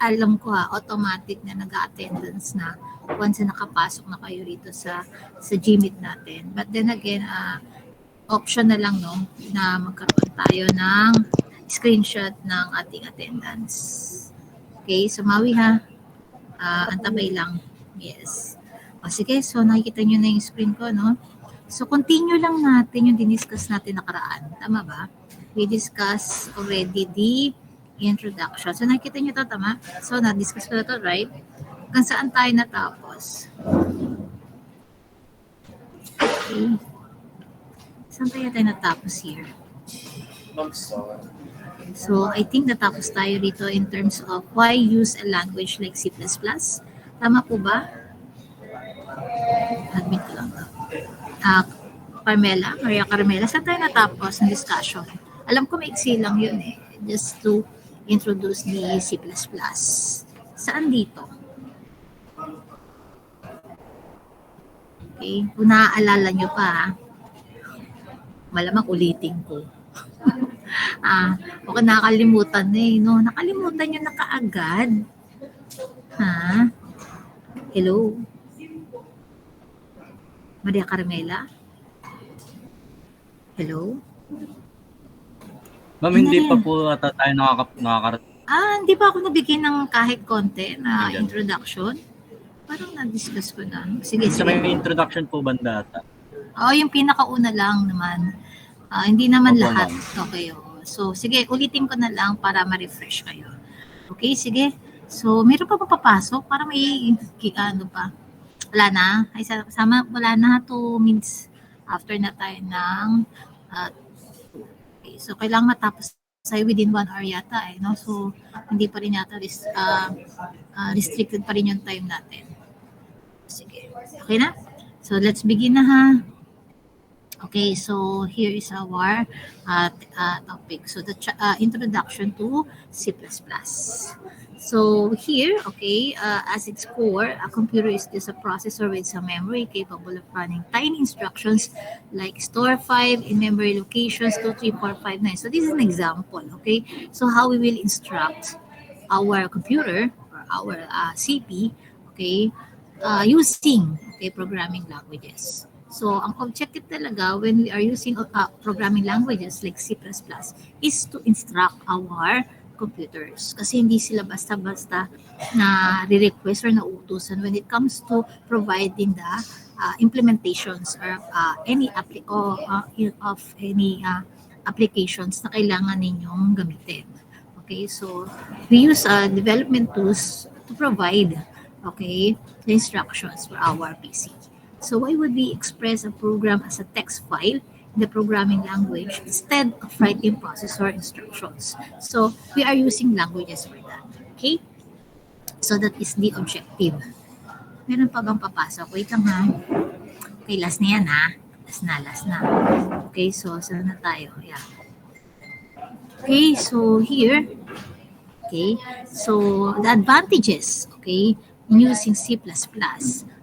alam ko automatic na nag-attendance na once na nakapasok na kayo rito sa Gmeet natin. But then again, option na lang no na magkaroon tayo ng screenshot ng ating attendance. Okay, sumawi ha. Antabay lang. Yes. O sige, so nakikita nyo na yung screen ko, no? So continue lang natin yung diniscuss natin nakaraan. Tama ba? We discussed already the introduction. So nakikita nyo to, tama? So na-discuss ko na to, right? Hanggang saan tayo natapos? Okay. Saan tayo natapos here? So I think natapos tayo dito in terms of why use a language like C++. Tama po ba? Admit ko lang. Maria Carmela, saan tayo natapos ng discussion? Alam ko maiksi lang yun eh. Just to introduce the C++. Saan dito? Okay, kung naaalala nyo pa, malamang ulitin ko. O nakalimutan na eh, no? Nakalimutan nyo na kaagad. Ha? Hello? Maria Carmela? Hello? Ma'am, hindi pa po ata tayo nakakarating. Hindi pa ako nabigyan ng kahit konti na introduction. Parang na-discuss ko na. Sige. May introduction po banda ata? Yung pinakauna lang naman. Hindi naman lahat. Okay. So, sige, ulitin ko na lang para ma-refresh kayo. Okay, sige. So, meron pa papasok para may ano pa. Wala na. Wala na 2 minutes after na tayo ng okay. So, kailangan matapos tayo within 1 hour yata eh, no? So, hindi pa rin yata restricted pa rin yung time natin. Sige. Okay na? So, let's begin na ha. Okay, so here is our topic. So the introduction to C++. So here, okay, as its core, a computer is just a processor with some memory capable of running tiny instructions like store 5 in memory locations 2, 3, 4, 5, 9. So this is an example, okay? So how we will instruct our computer or our CP, okay, using programming languages. So, ang objective talaga when we are using programming languages like C++ is to instruct our computers. Kasi hindi sila basta-basta na re-request or nauutusan when it comes to providing the implementations or any applications na kailangan ninyong gamitin. Okay, so we use development tools to provide the instructions for our PC. So why would we express a program as a text file in the programming language instead of writing processor instructions? So we are using languages for that. Okay? So that is the objective. Meron pa bang papasok? Wait lang ha. Okay, last na yan ha. Last na. Okay, so saan na tayo? Yeah. Okay, so here, okay, so the advantages, okay, in using C++.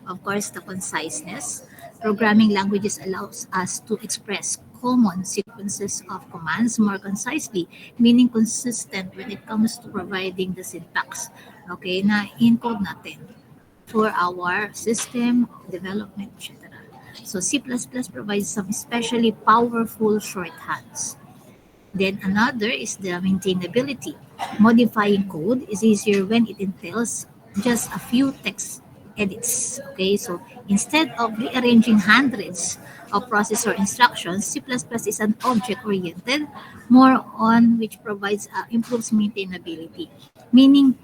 Of course, the conciseness. Programming languages allows us to express common sequences of commands more concisely, meaning consistent when it comes to providing the syntax, okay, na encode natin for our system development, etc. So C++ provides some especially powerful shorthands. Then another is the maintainability. Modifying code is easier when it entails just a few text edits. Okay, so instead of rearranging hundreds of processor instructions, C++ is an object-oriented, more on which provides improves maintainability. Meaning,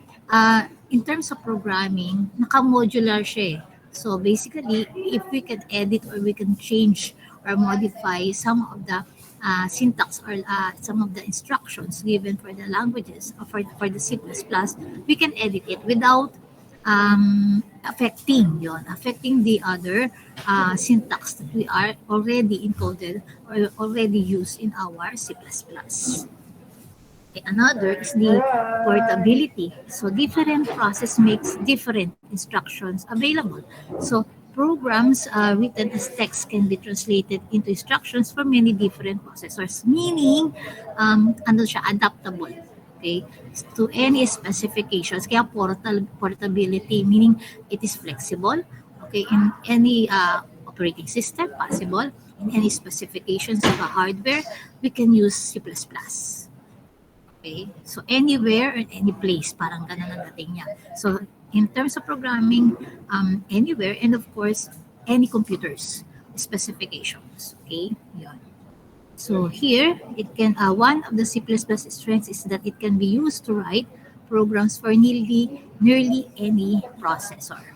in terms of programming, naka-modular siya. So basically, if we can edit or we can change or modify some of the syntax or some of the instructions given for the languages or for the C++, we can edit it without affecting the other syntax that we are already encoded or already used in our C++. Okay, another is the portability. So different process makes different instructions available. So programs written as text can be translated into instructions for many different processors, meaning adaptable. okay, to any specifications. Kaya portability, meaning it is flexible, okay, in any operating system possible, in any specifications of a hardware, we can use C++. Okay? So, anywhere and any place, parang ganun ang dating niya. So, in terms of programming, anywhere, and of course, any computers specifications. Okay? Yun. So, here, it can, one of the C++ strengths is that it can be used to write programs for nearly any processor.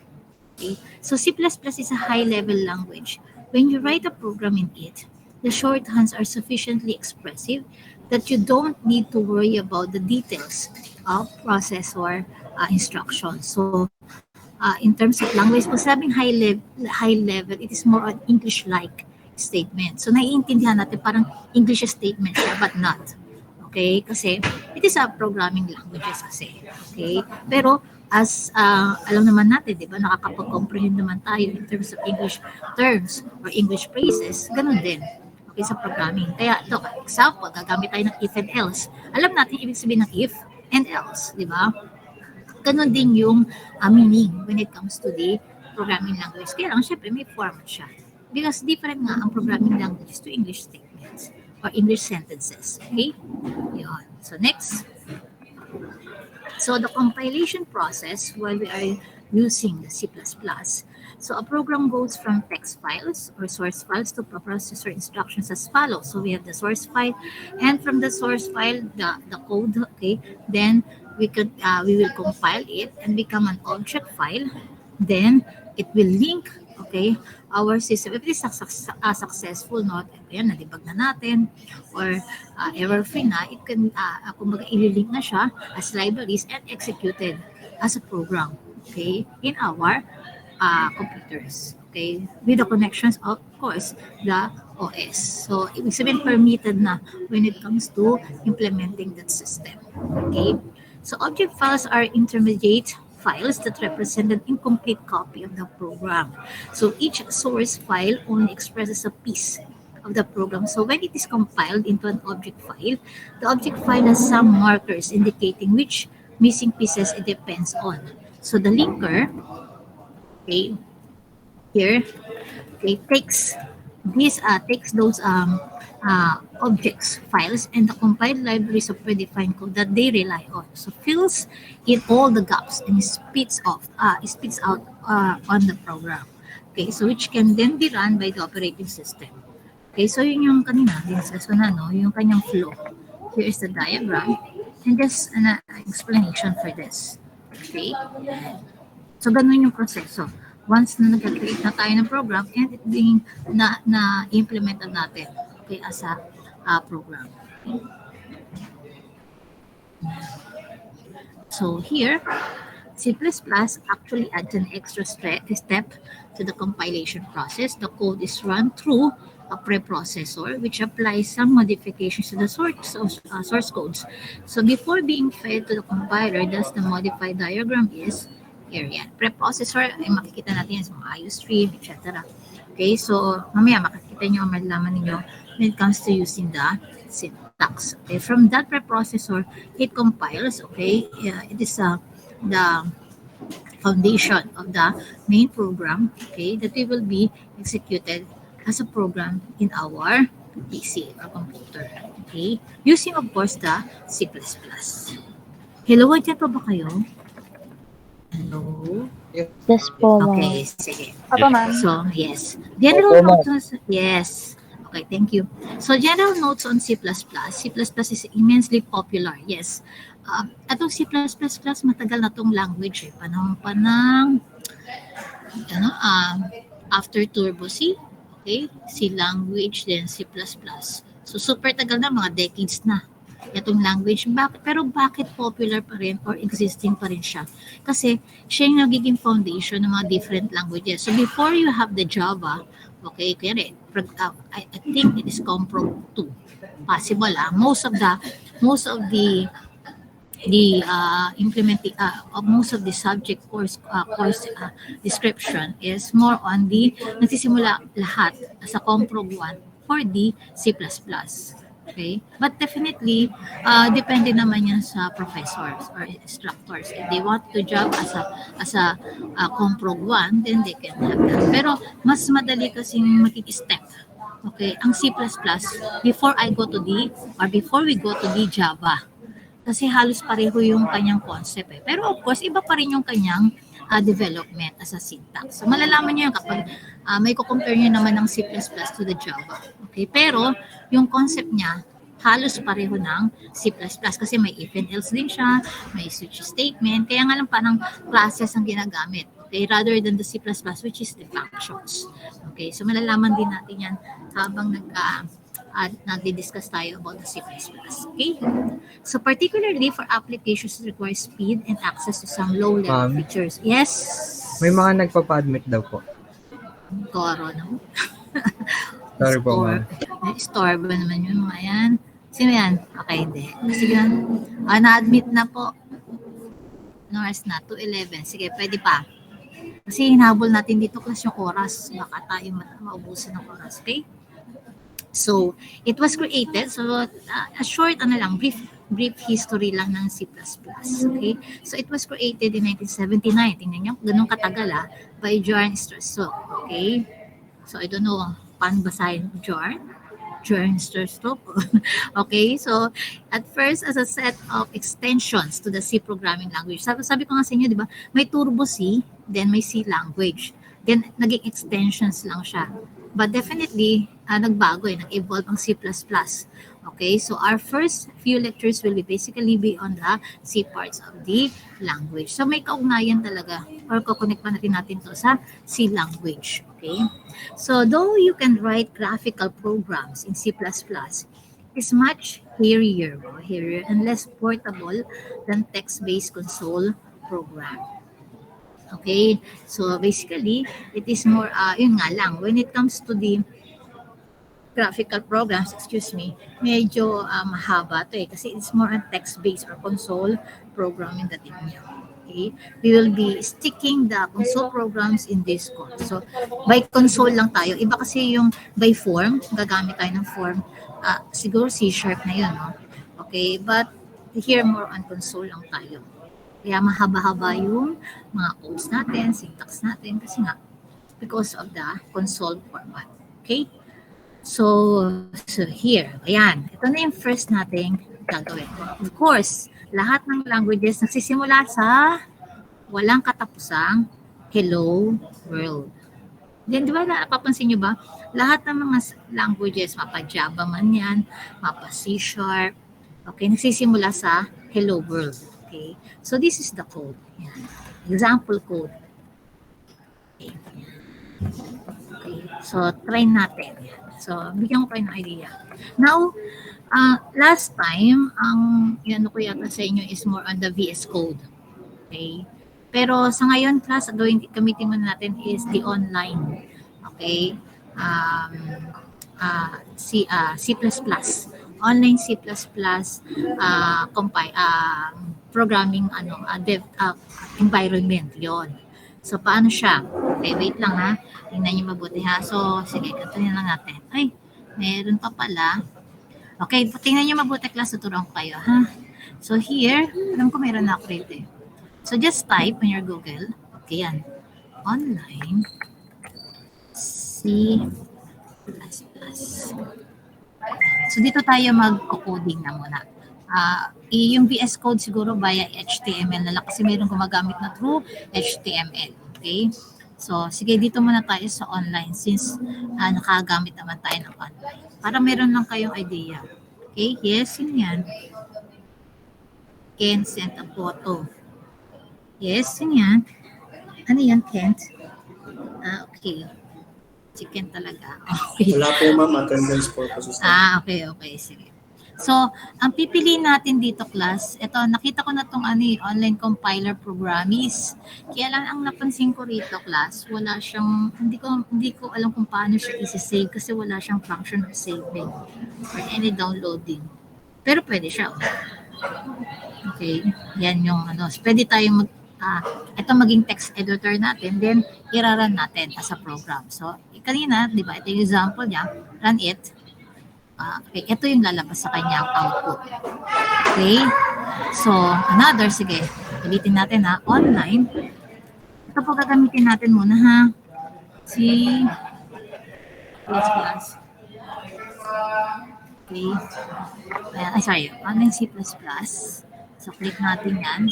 Okay? So C++ is a high-level language. When you write a program in it, the shorthands are sufficiently expressive that you don't need to worry about the details of processor instructions. So, in terms of language, kung sabing high level, it is more on English-like statement. So, naiintindihan natin parang English statement siya, but not. Okay? Kasi it is a programming languages kasi. Okay? Pero alam naman natin, di ba, nakakapag-comprehend naman tayo in terms of English terms or English phrases, ganun din. Okay, sa programming. Kaya, look, example, gagamit tayo ng if and else. Alam natin ibig sabihin ng if and else, di ba? Ganun din yung meaning when it comes to the programming language. Kaya lang, syempre, may format siya. Because different nga ang programming languages to English statements or English sentences. Okay? Yun. So, next. So, the compilation process, while we are using the C++, so a program goes from text files or source files to processor instructions as follows. So, we have the source file, and from the source file, the code, okay, then we will compile it and become an object file. Then it will link, okay, our system. If it is successful, no, ayan, na-debug na natin, or error-free na, it can, kumbaga, ililink na siya as libraries and executed as a program, okay, in our computers, okay, with the connections, of course, the OS. So, ibig sabihin, permitted na when it comes to implementing that system, okay. So, object files are intermediate files that represent an incomplete copy of the program. So, each source file only expresses a piece of the program. So, when it is compiled into an object file, the object file has some markers indicating which missing pieces it depends on. So, the linker, okay, here, okay, takes those objects files and the compiled libraries of predefined code that they rely on. So, fills in all the gaps and spits out on the program. Okay, so which can then be run by the operating system. Okay, so yun yung kanina, so no, yung kanyang flow. Here is the diagram and just an explanation for this. Okay, so ganun yung proseso. Once na nag-create na tayo ng program and it being na-implement natin, okay, as a program. Okay. So here, C++ actually adds an extra step to the compilation process. The code is run through a preprocessor which applies some modifications to the source codes. So before being fed to the compiler, thus the modified diagram is here yan. Preprocessor, ay makikita natin yan sa mga IOStream, etc. Okay, so mamaya makikita nyo, malalaman ninyo when it comes to using the syntax. Okay, from that preprocessor, it compiles, okay, it is the foundation of the main program, okay, that we will be executed as a program in our PC or computer, okay, using of course the C++. Hello, dyan pa ba kayo? Hello? Yes po, ma'am. Okay, sige. Opo, ma'am. So, yes. General notes, yes. Okay, thank you. So, general notes on C++. C++ is immensely popular, yes. Atong C++, matagal na tong language, eh. Panahon pa ng, after Turbo C, okay, C language, then C++. So, super tagal na, mga decades na itong language. Bakit popular pa rin or existing pa rin siya? Kasi siya yung nagiging foundation ng mga different languages. So before you have the Java, okay, kaya I think it is Prog 2. Possible most of the implementing most of the subject course description is more on the nagsisimula lahat sa Prog 1 for the C++. Okay? But definitely, depende naman yan sa professors or instructors. If they want to job as a Comprog 1, then they can have that. Pero mas madali kasing step. Okay, ang C++, before I go to D, or before we go to D Java, kasi halos pareho yung kanyang concept eh. Pero of course, iba pa rin yung kanyang development as a syntax. So malalaman niyo yan kapag may compare niyo naman ng C++ to the Java. Okay? Pero yung concept niya, halos pareho ng C++ kasi may if and else din siya, may switch statement, kaya nga lang parang classes ang ginagamit. Okay, rather than the C++ which is the functions. Okay, so malalaman din natin yan habang nagdi-discuss tayo about the C++. Okay? So particularly for applications that require speed and access to some low-level Ma'am? features. Yes? May mga nagpapa-admit daw po. Koro, no? Sorry po, ma'am. Store ba naman yung mga yan? Sino yan? Okay, hindi. Sige na. Na-admit na po. No, it's not. 2:11. Sige, pwede pa. Kasi hinabol natin dito class yung oras. Baka tayo maubusan ng oras. Okay? So, it was created. So, a short, brief history lang ng C++. Okay? So, it was created in 1979. Tingnan nyo, ganun katagal by Bjorn Stroustrup. Okay? So, I don't know paano basahin Bjorn Stroustrup. Okay? So, at first, as a set of extensions to the C programming language. Sabi ko nga sa inyo, di ba? May Turbo C, then may C language. Then, naging extensions lang siya. But definitely, nagbago nag-evolve ang C++. Okay, so our first few lectures will basically be on the C parts of the language. So may kaugnayan talaga or kukonek pa natin to sa C language. Okay, so though you can write graphical programs in C++, is much hairier and less portable than text-based console program. Okay, so basically, it is more, yun nga lang, when it comes to the graphical programs, medyo mahaba to kasi it's more on text-based or console programming dating niya. Okay, we will be sticking the console programs in this course. So, by console lang tayo. Iba kasi yung by form, gagamit tayo ng form, siguro C# na yun, no? Okay, but here more on console lang tayo. Kaya mahaba-haba yung mga codes natin, syntax natin, kasi nga, because of the console format. Okay? So here, ayan. Ito na yung first nating gagawin. Of course, lahat ng languages nagsisimula sa walang katapusang hello world. Then, di ba, napapansin nyo ba? Lahat ng mga languages, mapa Java man yan, mapa C#, okay, nagsisimula sa hello world. Okay, so this is the code. Yan. Example code. Okay. Okay, so try natin. So, bigyan ko kayo ng idea. Now, last time, ang ko yata sa inyo is more on the VS Code. Okay? Pero sa ngayon, class, gamitin muna natin is the online. Okay? C++. Online C++, programming environment yon. So paano siya? Okay, wait lang ha. Tingnan niyo mabuti ha. So sige, kantunin lang natin. Ay, meron pa pala. Okay, tingnan niyo mabuti class, tuturuan ko kayo ha. So here, alam ko meron na ako rito eh. So just type on your Google. Okay, yan. Online C++. So dito tayo mag-coding na muna. Yung VS Code siguro via HTML na lang kasi mayroong gumagamit na through HTML. Okay? So, sige, dito muna tayo sa online since nakagamit naman tayo ng online. Para meron lang kayong idea. Okay? Yes, yun yan. Can send a photo. Yes, yun yan. Ano yan, Kent? Okay. Chicken talaga. Okay. Wala po ma'am, attendance purposes. Okay. Sige. So, ang pipiliin natin dito, class, ito, nakita ko na itong online compiler programming. Kaya lang ang napansin ko rito, class, wala siyang, hindi ko alam kung paano siya isi-save kasi wala siyang function of saving or any downloading. Pero pwede siya. Okay, yan yung pwede tayong ito maging text editor natin, then iraran natin as a program. So, kanina, di ba, ito yung example niya, run it. Okay, ito yung lalabas sa kanyang output. Okay? So, another, sige, ulitin natin ha, online. Ito po gagamitin natin muna ha. C++. Okay. Ayan, sorry, online C++. So, click natin yan.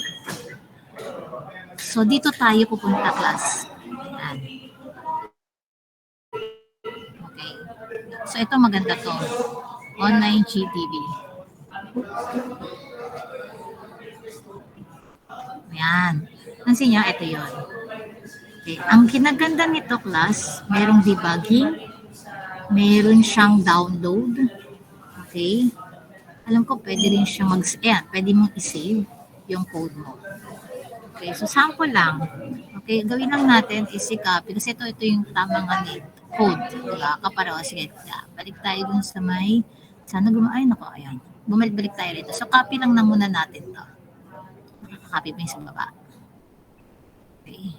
So, dito tayo pupunta, class. Ayan. Okay. So, ito maganda to. Online GTV. Ayan. Pansin nyo, ito yun. Okay. Ang kinaganda nito, class, merong debugging, meron siyang download. Okay. Alam ko, pwede rin siyang pwede mong i-save yung code mo. Okay, so sample lang. Okay, gawin lang natin is i-copy kasi ito yung tamang code. Diba? Kapareho. Sige, balik tayo dun sa sana nako, ayan. Bumalik tayo rito. So, copy lang na muna natin to. Makaka-copy mo yung sa baba. Okay.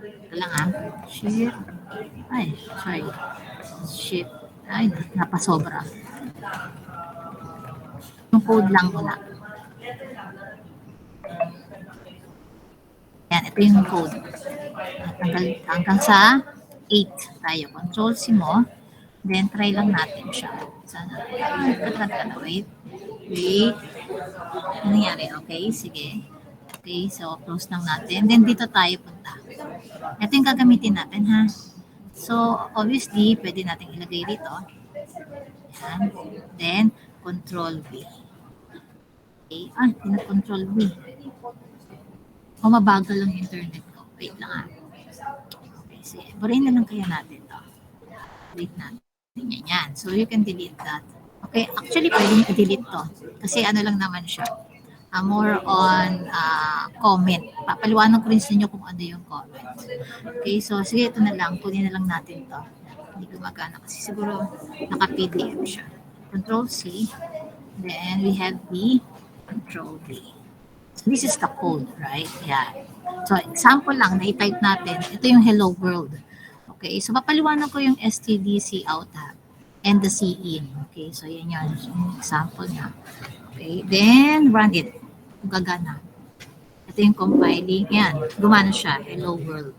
Ito lang Shift. Ay, sorry. Shift. Ay, napasobra. Yung code lang muna. Yan, ito yung code. Hanggang sa 8 tayo. Control-C mo. Then, try lang natin siya. Sana. Wait. Ano nangyari? Okay, sige. Okay, so close lang natin. Then, dito tayo punta. Ito yung gagamitin natin, ha? So, obviously, pwede natin ilagay dito. Yan. Then, Control-V. Okay. Control-V. Mabagal lang yung internet ko. Wait lang Okay, sige. Burahin na lang kaya natin to. Wait natin. Yan. So, you can delete that. Okay, actually, pwedeng i-delete to. Kasi ano lang naman siya. More on comment. Papaliwanag ko rin sa inyo kung ano yung comment. Okay, so sige, ito na lang. Kunin na lang natin to. Hindi gumagana kasi siguro naka-PDF siya. Control-C. Then, we have the Control-V. So, this is the code, right? Yeah. So, example lang, na-type natin. Ito yung hello world. Okay, so papaliwanag ko yung stdc out and the cin. Okay, so yan yun. So, yung example niya. Okay, then run it. Kung gagana. Ito yung compiling. Yan, gumana siya. Hello world.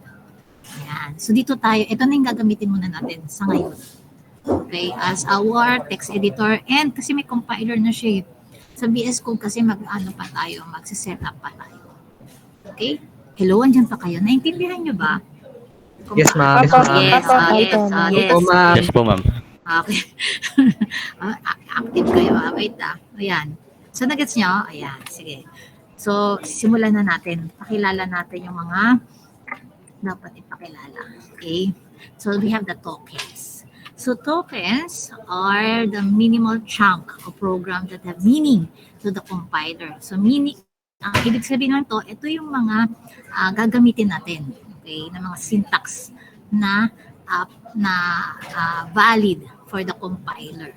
Yan. So, dito tayo. Ito na yung gagamitin muna natin sa ngayon. Okay, as our text editor. And kasi may compiler na siya. Sa BS Code kasi magsiset up pa tayo. Okay? Hello, andyan pa kayo. Naintindihan nyo ba? Yes, ma'am. Yes, Opo, ma'am. Yes po, ma'am. Okay. Active kayo. Wait Ayan. So, nagets nyo? Ayan. Sige. So, simulan na natin. Pakilala natin yung mga dapat ipakilala. Okay? So, we have the tokens. So tokens are the minimal chunk of program that have meaning to the compiler. So meaning, ibig sabihin nito, ito yung mga gagamitin natin, okay, na mga syntax na valid for the compiler.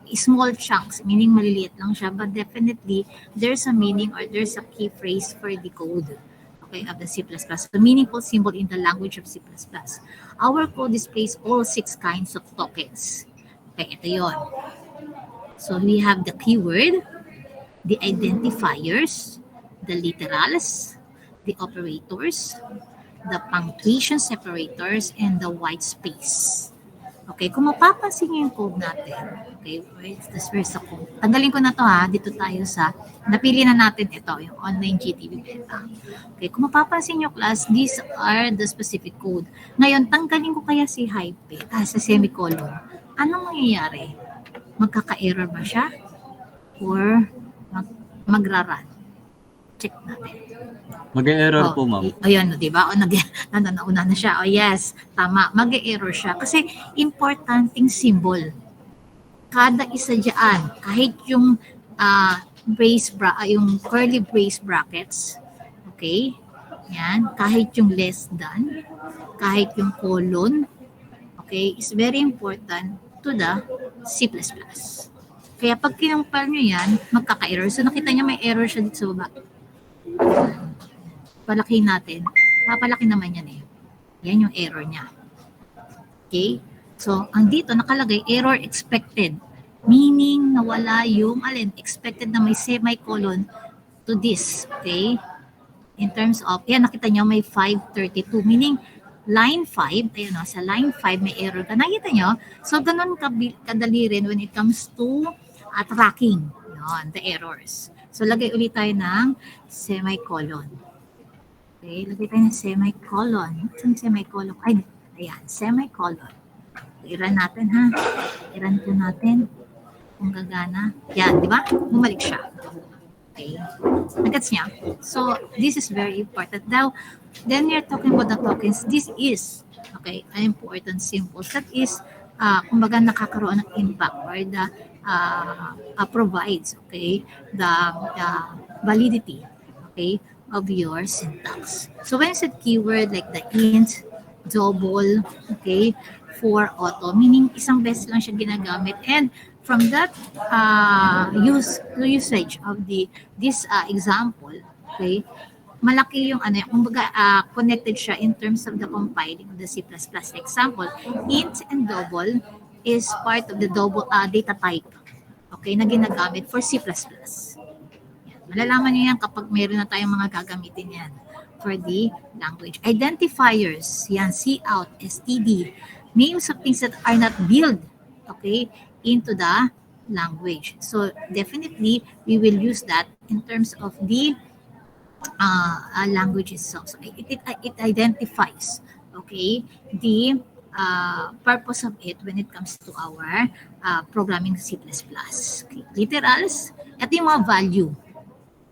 Small chunks, meaning maliliit lang siya, but definitely there's a meaning or there's a key phrase for the code. Okay, of the C++, the meaningful symbol in the language of C++. Our code displays all 6 kinds of tokens. Okay, ito yun. So we have the keyword, the identifiers, the literals, the operators, the punctuation separators, and the white space. Okay, kung mapapansin niyo yung code natin, okay, where's the code? Tanggalin ko na to dito tayo sa, napili na natin ito, yung online GTV beta. Okay, kung mapapansin niyo class, these are the specific code. Ngayon, tanggalin ko kaya si hyphen, sa semicolon. Anong mangyayari? Magkaka-error ba siya? Or magra-run? Check natin. Mag-error po, ma'am. Ayan, di ba? Nauna na siya. Yes, tama. Mag-error siya. Kasi importanteng symbol. Kada isa dyan, kahit yung yung curly brace brackets, okay? Yan, kahit yung less than, kahit yung colon, okay, is very important to the C++. Kaya pag kinumpal nyo yan, magkaka-error. So nakita nyo may error siya dito sa baba. Palaki natin. Papalaki naman yan Yan yung error niya. Okay? So, ang dito nakalagay, error expected. Meaning, nawala yung, expected na may semicolon to this. Okay? In terms of, yan, nakita nyo, may 532. Meaning, line 5, ayun o, sa line 5 may error ka. Nakita nyo? So, ganun kadali rin when it comes to tracking. Yun, the errors. So, lagay ulit tayo ng semicolon. Okay, lagay tayo ng semicolon. Saan semicolon? Ay, ayan, semicolon. I-run natin ha. I-run po natin kung gagana. Yan, di ba? Bumalik siya. Okay. Nagets niya? So, this is very important. Now, then you're talking about the tokens. This is, okay, an important symbols. That is, kumbaga nakakaroon ng impact or the provides, okay, the validity, okay, of your syntax. So, when I said keyword like the int, double, okay, for auto, meaning isang beses lang siya ginagamit, and from that usage of this example, okay, malaki yung kumbaga connected siya in terms of the compiling of the C++ example. Int and double is part of the double data type, okay, na ginagamit for C++. Yan. Malalaman niyo yan kapag meron na tayong mga gagamitin yan for the language. Identifiers, yan, cout, std, names of things that are not built, okay, into the language. So definitely we will use that in terms of the language itself. So it identifies, okay, the purpose of it when it comes to our programming C++. Okay. Literals, ito yung mga value.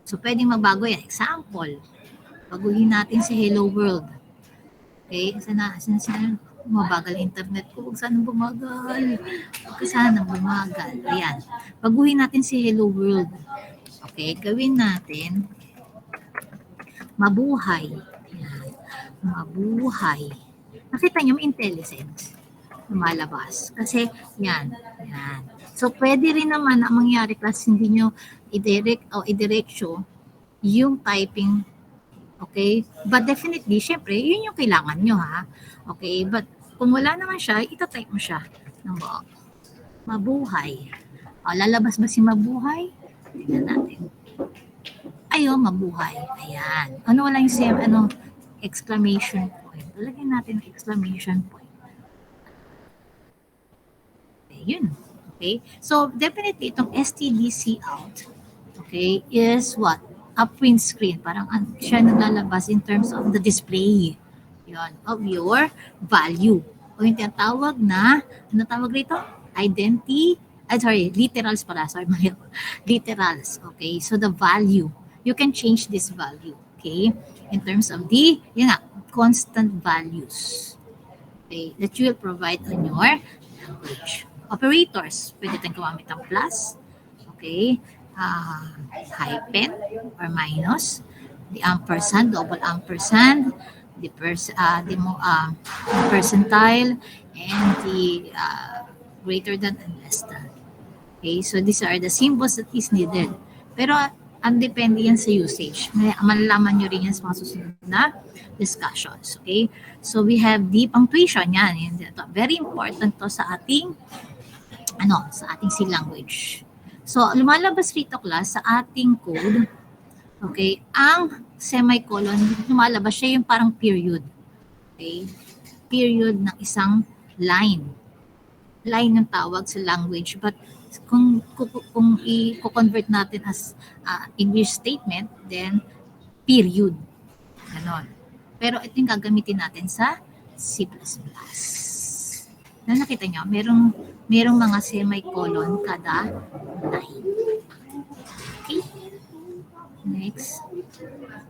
So pwedeng magbago yan. Example, baguhin natin si Hello World. Okay, sana mabagal internet ko. Huwag sana bumagal. Huwag sana bumagal. Ayan. Baguhin natin si Hello World. Okay, gawin natin mabuhay. Ayan. Mabuhay. Nakita niyo may intelligence lumalabas. Kasi, yan. Yan. So, pwede rin naman ang mangyari class, hindi nyo i-direct yung typing. Okay? But definitely, syempre, yun yung kailangan nyo, ha? Okay? But kung wala naman siya, itatype mo siya ng buo. Mabuhay. O, lalabas ba si mabuhay? Tignan natin. Ayun, mabuhay. Ayan. Ano wala yung exclamation point. Talagyan natin ang exclamation point. Okay, yun. Okay? So, definitely, itong stdc out, okay, is what? A print screen. Parang siya naglalabas in terms of the display. Yun, of your value. O yung tinatawag na, ano tawag rito? Literals pala. Sorry, literals. Okay, so the value. You can change this value. Okay, in terms of the, constant values. Okay, that you will provide on your language. Operators, pwede tayong gumamit ng plus, okay, hyphen or minus, the ampersand, double ampersand, the percentile, and the greater than and less than. Okay, so these are the symbols that is needed. Pero ang depende yan sa usage. Malalaman nyo rin yan sa mga susunod na discussions. Okay? So we have the punctuation yan. Very important to sa ating sa ating C language. So lumalabas rito class sa ating code, okay, ang semicolon, lumalabas siya yung parang period. Okay? Period ng isang line. Line ng tawag sa language, but kung i-convert natin as English statement, then period. Ganon. Pero ito yung gagamitin natin sa C++. Na nakita nyo, merong mga semicolon kada line. Okay? Next.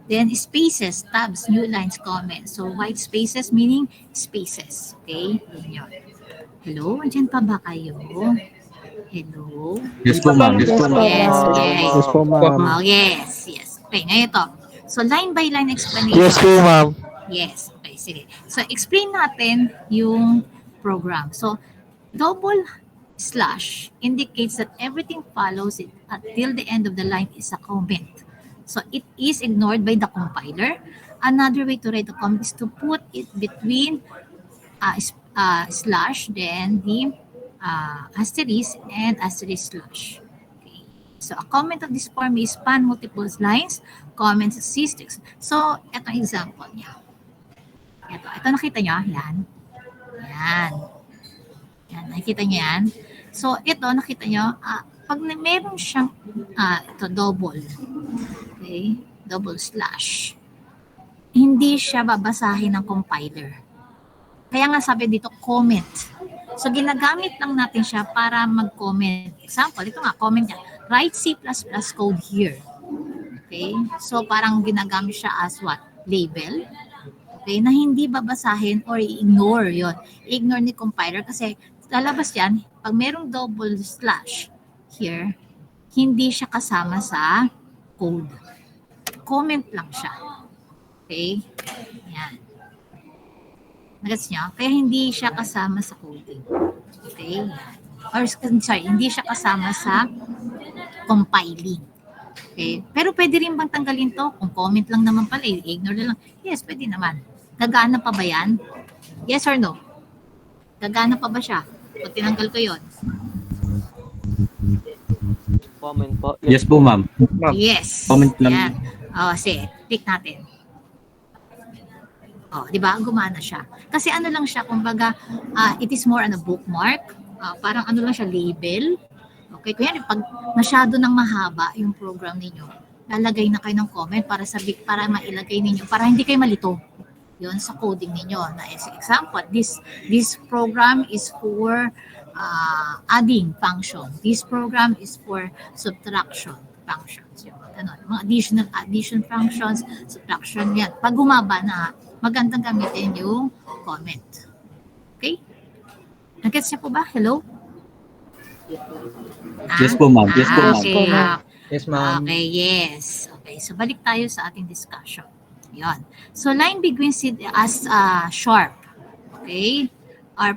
Then spaces, tabs, new lines, comments. So white spaces meaning spaces. Okay? Yun. Hello? Andiyan pa ba kayo? Hello? Yes po, ma'am. Yes po, ma'am. Yes, yes. Yes po, ma'am. Oh, yes, yes. Okay, ngayon ito. So, line by line explanation. Yes po, ma'am. Yes. Okay, sige. So, explain natin yung program. So, double slash indicates that everything follows it until the end of the line is a comment. So, it is ignored by the compiler. Another way to write a comment is to put it between slash, then the asterisk and asterisk slash. Okay. So a comment of this form is span multiple lines, comments exist. So, ito ang example niya. Ito nakita niyo? Yan. Yan. Yan, nakikita niyo yan? So, ito, nakita niyo, pag meron siyang, ito, double. Okay? Double slash. Hindi siya babasahin ng compiler. Kaya nga sabi dito, comment. So, ginagamit lang natin siya para mag-comment. Example, ito nga, comment niya. Write C++ code here. Okay? So, parang ginagamit siya as what? Label. Okay? Na hindi babasahin or i-ignore yon. I-ignore ni compiler kasi lalabas yan, pag merong double slash here, hindi siya kasama sa code. Comment lang siya. Okay? Yan. Nagets niyo? Kaya hindi siya kasama sa coding. Okay? Or sorry, hindi siya kasama sa compiling. Okay? Pero pwede rin bang tanggalin to? Kung comment lang naman pala, ignore na lang. Yes, pwede naman. Gagana pa ba yan? Yes or no? Gagana pa ba siya? Pag tinanggal ko yon. Comment po. Yes po, ma'am. Yes. Comment lang. Yan. Sige, click natin. Di ba? Gumana siya. Kasi ano lang siya, kumbaga, it is more on a bookmark. Parang ano lang siya, label. Okay, kaya pag masyado nang mahaba yung program ninyo, lalagay na kayo ng comment para mailagay ninyo, para hindi kayo malito. Yun sa coding ninyo. Na example, this program is for adding function. This program is for subtraction functions. Yun. Ano, mga addition functions, subtraction yan. Pag humaba na, magandang gamitin yung comment. Okay? Nag-gets niya po ba? Hello? Yes po, ma'am. Yes po, ma'am. Okay. Yes, ma'am. Okay, yes. Okay, so balik tayo sa ating discussion. Yon. So line begins as sharp. Okay? Our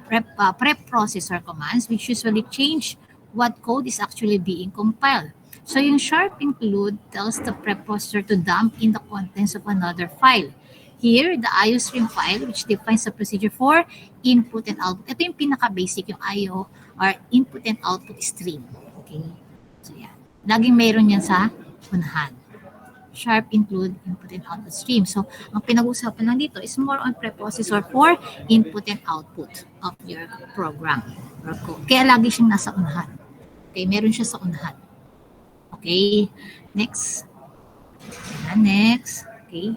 preprocessor commands which usually change what code is actually being compiled. So yung sharp include tells the preprocessor to dump in the contents of another file. Here, the IO stream file which defines the procedure for input and output. Ito yung pinaka-basic, yung IO or input and output stream. Okay? So yan. Laging mayroon yan sa unahan. Sharp include input and output stream. So, ang pinag-usapan lang dito is more on preprocessor for input and output of your program or code. Kaya lagi siyang nasa unahan. Okay? Meron siya sa unahan. Okay? Next. Yan, next. Okay?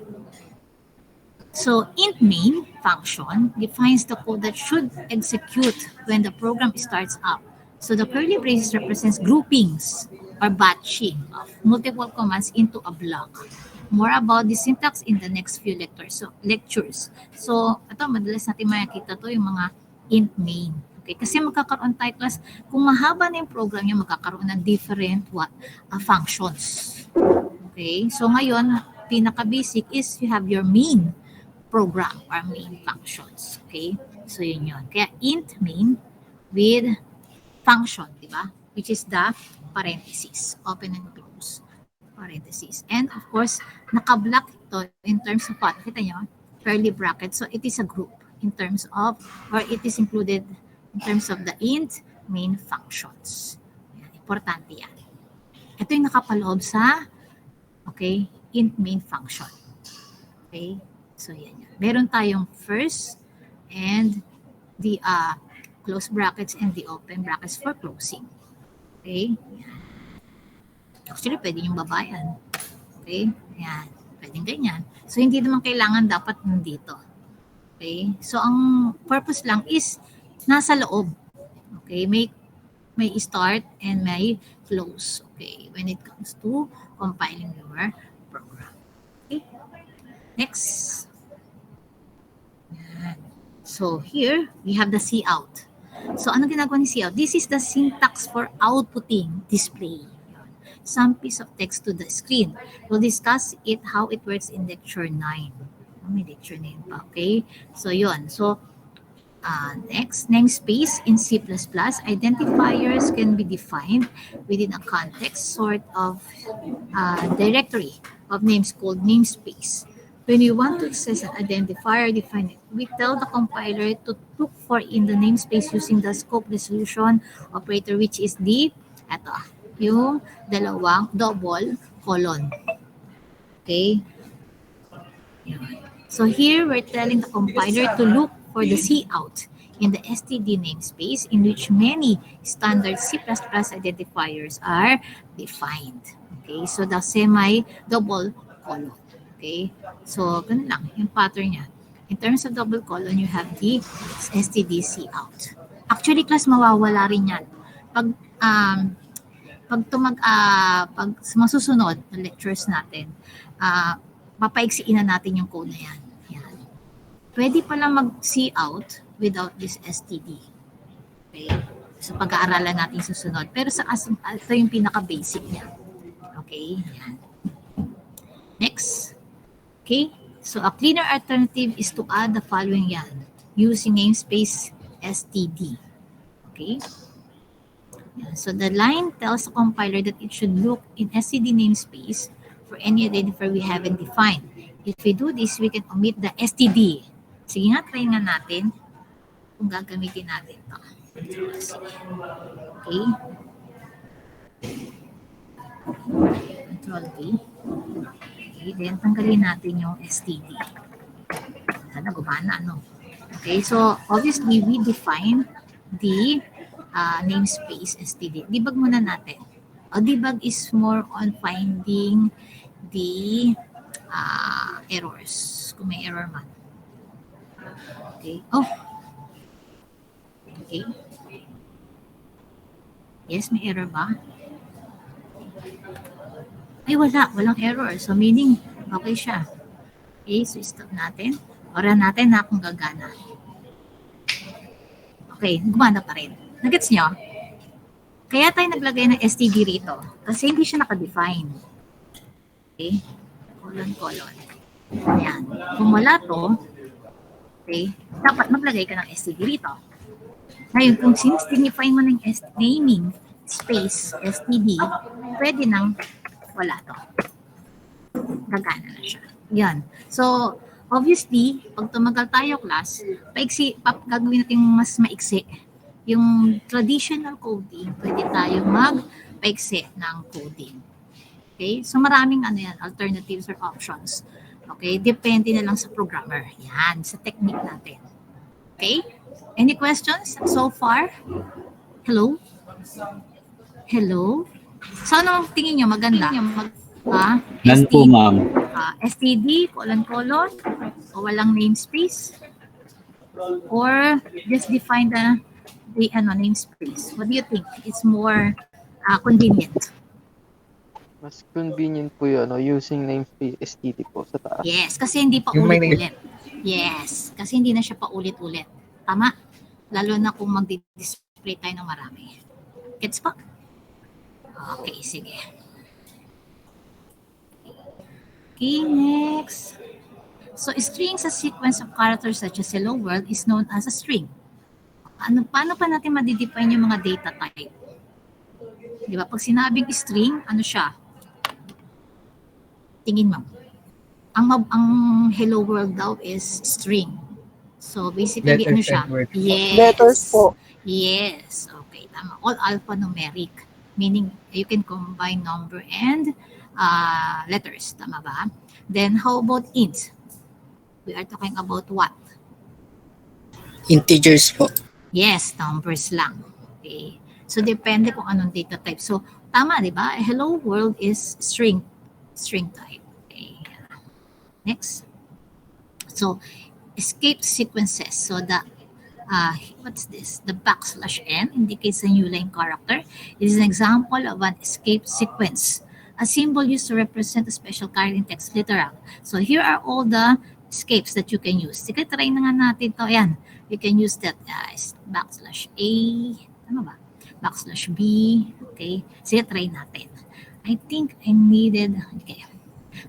So, int main function defines the code that should execute when the program starts up. So, the curly braces represents groupings or batching of multiple commands into a block. More about the syntax in the next few lectures. So, ito, madalas natin makikita to yung mga int main. Okay? Kasi magkakaroon tayo class, kung mahaba na yung program nyo, magkakaroon ng different functions. Okay? So, ngayon, pinaka-basic is you have your main program or main functions. Okay? So, yun yun. Kaya int main with function, di ba? Which is the parentheses. Open and close parentheses. And of course, naka-block ito in terms of what? Kita nyo? Curly bracket. So, it is a group in terms of, or it is included in terms of the int main functions. Yan, importante yan. Ito yung nakapaloob sa, okay, int main function. Okay? So, yan yan. Meron tayong first and the close brackets and the open brackets for closing. Okay? Yan. Actually, pwede yung babayan. Okay? Yan. Pwedeng ganyan. So, hindi naman kailangan dapat nandito. Okay? So, ang purpose lang is nasa loob. Okay? May start and may close. Okay? When it comes to compiling your program. Okay? Next. So here, we have the cout. So ano ginagawa ni cout? This is the syntax for outputting display. Some piece of text to the screen. We'll discuss it, how it works in lecture 9. May lecture 9 pa, okay? So yun. So next, namespace in C++. Identifiers can be defined within a context sort of directory of names called namespace. when we want to access an identifier, define it. We tell the compiler to look for in the namespace using the scope resolution operator, which is yung dalawang double colon. Okay? So here we're telling the compiler to look for the cout in the std namespace in which many standard C++ identifiers are defined. Okay, so the semi-double colon. Okay, so ganun lang yung pattern niya. In terms of double colon, you have the std cout. Actually, class, mawawala rin yan. Pag masusunod na lectures natin, papaiksiin na natin yung code na yan. Yan. Pwede pala mag-cout without this std. Okay? So pag-aaralan natin susunod. Pero ito yung pinaka-basic niya. Okay? Yan. Next. Okay? So a cleaner alternative is to add the following yan using namespace std. Okay? So the line tells the compiler that it should look in std namespace for any identifier we haven't defined. If we do this, we can omit the std. Sige nga, try nga natin kung gagamitin natin ito. Okay. Control V. Okay, then tanggalin natin yung std. Sana gumana, no? Okay, so obviously we define the namespace std. Debug muna natin. Debug is more on finding the errors. Kung may error man. Okay. Oh. Okay. Yes, may error ba? Ay, wala. Walang error. So, meaning, okay siya. Okay, so stop natin. Oran natin na kung gagana. Okay, gumana pa rin. Nagets nyo? Kaya tayo naglagay ng std rito. Kasi hindi siya nakadefine. Okay? Colon. Ayan. Kung wala to, okay, dapat maglagay ka ng std rito. Ngayon, kung since dinefine mo ng naming space std, pwede nang wala to. Gagana na siya. Yan. So, obviously, pag tumagal tayo class, gagawin natin mas maiksi. Yung traditional coding, pwede tayo mag-paiksi ng coding. Okay? So, maraming alternatives or options. Okay? Depende na lang sa programmer. Yan, sa technique natin. Okay? Any questions so far? Hello? Hello? So, ano tingin nyo? Maganda? Nan po, ma'am. STD, colon, o walang namespace? Or just define the namespace? What do you think? It's more convenient. Mas convenient po yun, using namespace std po sa taas. Yes, kasi hindi pa ulit-ulit. Yes, kasi hindi na siya pa ulit-ulit. Tama? Lalo na kung mag-display tayo ng marami. Gets pa? Okay, sige. Okay, next. So, string sa sequence of characters such as hello world is known as a string. Paano pa natin ma-define yung mga data type? Di ba? Pag sinabing string, ano siya? Tingin mo. Ang hello world daw is string. So, basically, ano siya? Yes. Letters po. Yes. Okay, tama. All alphanumeric. Meaning, you can combine number and letters. Tama ba? Then, how about int? We are talking about what? Integers po. Yes, numbers lang. Okay. So, depende kung anong data type. So, tama, di ba? Hello world is string type. Okay. Next. So, escape sequences. So, what's this? The \n indicates a new line character. It is an example of an escape sequence. A symbol used to represent a special character in text literal. So, here are all the escapes that you can use. Sige, try na nga natin to. Ayan. You can use that as \a, ano ba? \b, okay? Sige, try natin. I think I needed, okay.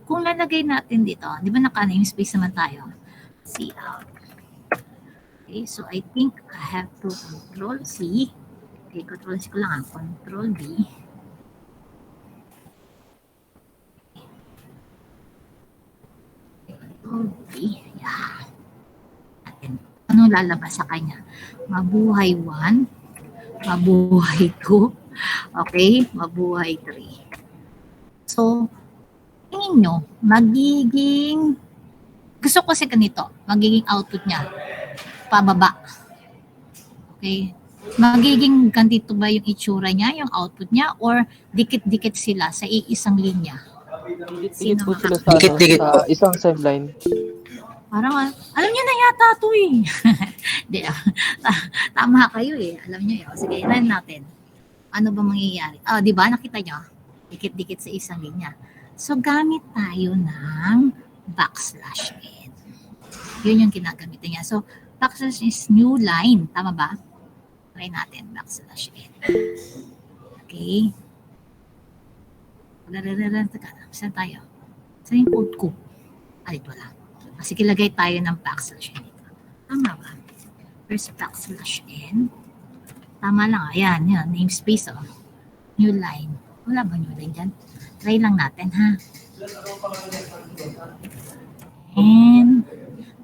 Kung lalagay natin dito, di ba naka-namespace naman tayo? Cout. Okay, so I think I have to Control C. Okay, Control C ko lang, Control V. Okay. Yeah. Anong lalabas sa kanya? Mabuhay 1, mabuhay 2, okay, mabuhay 3. So, tingin nyo, gusto ko kasi ganito, magiging output niya, pababa. Okay? Magiging ganito ba yung itsura niya, yung output niya, or dikit-dikit sila sa iisang linya? Dikit po sila sa, Dikit-dikit po. sa isang sideline. Parang, alam niyo na yata ito eh. Di, tama kayo eh. Alam niyo yun. Sige, run natin. Ano ba mangyayari? Di ba? Nakita niyo? Dikit-dikit sa isang linya. So, gamit tayo ng backslash n. Yun yung ginagamitan niya. So, backslash is new line. Tama ba? Try natin. Backslash n. Okay. Saan tayo? Saan yung code ko? Dito lang. Sige, lagay tayo ng backslash n dito. Tama ba? First backslash n. Tama lang. Ayan, yun. Namespace, oh. New line. Wala ba new line dyan? Try lang natin, ha? And,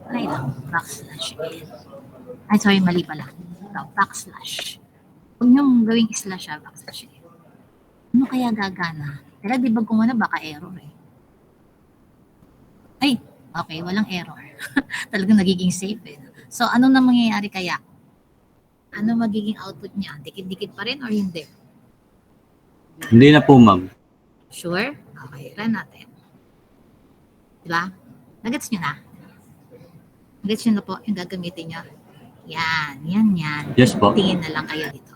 try lang. Backslash n. Ay, sorry, mali pala. Ito, backslash. Huwag niyong gawing slash, ha? Backslash n. Ano kaya gagana? Pero di ba kung ano, baka error, eh. Ay, okay, walang error. Talagang nagiging safe, eh. So, ano na mangyayari kaya? Ano magiging output niya? Dikit-dikit pa rin or hindi? Hindi na po, ma'am. Sure? Okay, run natin. Diba? Nagets nyo na? Nagets nyo na po yung gagamitin nyo? Yan. Yes po. Tingin na lang kayo dito.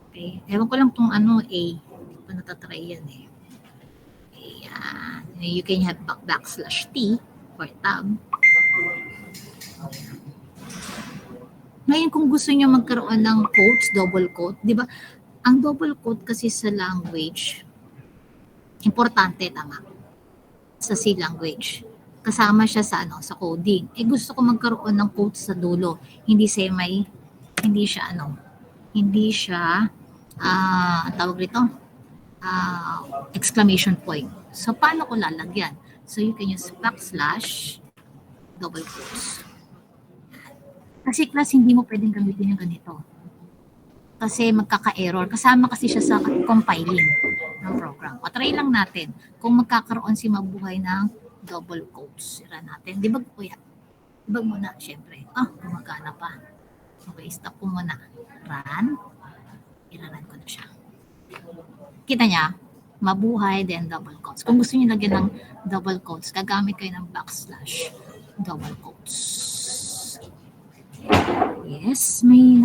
Okay? Ewan ko lang itong ano, A. Hindi ko natatry yan eh. Ayan. You can have backslash T for tab. Ngayon, kung gusto niyo magkaroon ng quotes, double quote, di ba? Ang double quote kasi sa language, importante, tama? Sa C language. Kasama siya sa sa coding. Gusto ko magkaroon ng quotes sa dulo. Hindi siya, ang tawag rito, exclamation point. So, paano ko lalagyan? So, you can use backslash, double quotes. Kasi class, hindi mo pwedeng gamitin yung ganito. Kasi magkaka-error. Kasama kasi siya sa compiling ng program. O try lang natin kung magkakaroon si mabuhay ng double quotes. Sira natin. Debug kuya. Debug muna, syempre. Gumagana pa. Okay, stop ko muna. Run. Iraran ko na siya. Kita niya? Mabuhay, then double quotes. Kung gusto niyo lagyan ng double quotes, gagamit kayo ng backslash double quotes. Yes, may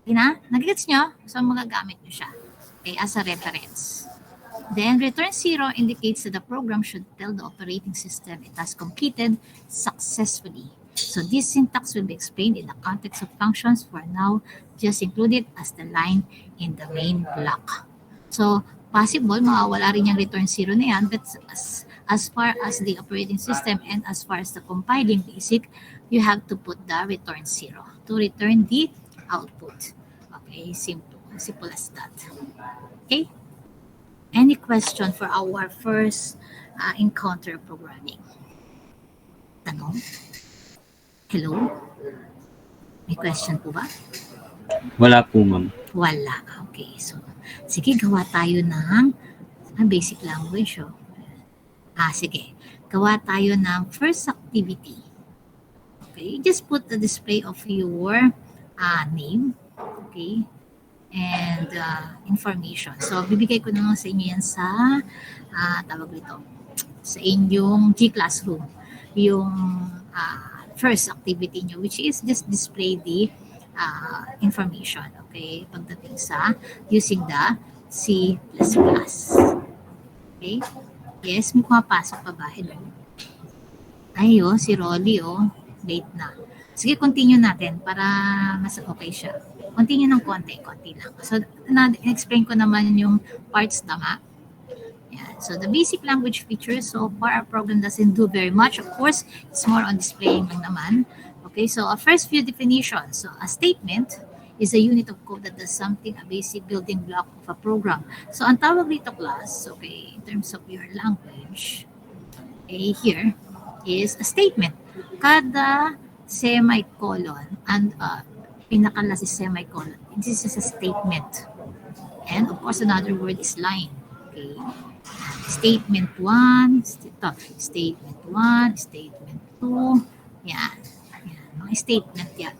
Okay na? Nag-gets nyo? So, magagamit nyo siya. Okay, as a reference. Then, return 0 indicates that the program should tell the operating system it has completed successfully. So, this syntax will be explained in the context of functions. For now, just include it as the line in the main block. So, possible, mawawala rin yung return 0 na yan, but as far as the operating system and as far as the compiling basic, you have to put the return 0 to return the output. Okay, simple as that. Okay? Any question for our first encounter programming? Tanong? Hello? May question po ba? Wala po, ma'am. Wala. Okay, so sige, gawa tayo ng basic language. Sige. Gawa tayo ng first activity. Okay, just put the display of your name, okay, and information. So, bibigay ko naman sa inyo yan sa, tawag dito, sa inyong G-Classroom, yung first activity nyo, which is just display the information, okay, pagdating sa using the C++. Okay? Yes, may pumapasok pa ba? Hello? Ay, si Rolly, late na. Sige, continue natin para mas okay siya. Continue ng konti lang. So, na-explain ko naman yung parts, tama? Yeah. So, the basic language features, so far our program doesn't do very much. Of course, it's more on displaying lang naman. Okay, so a first few definitions. So, a statement is a unit of code that does something, a basic building block of a program. So, ang tawag dito class, okay, in terms of your language, okay, here is a statement. Kada semicolon and pinaka-last is semicolon. This is a statement. And of course, another word is line. Okay. Statement 1, statement 1, statement 2. Yan. Yan. Mga statement yan.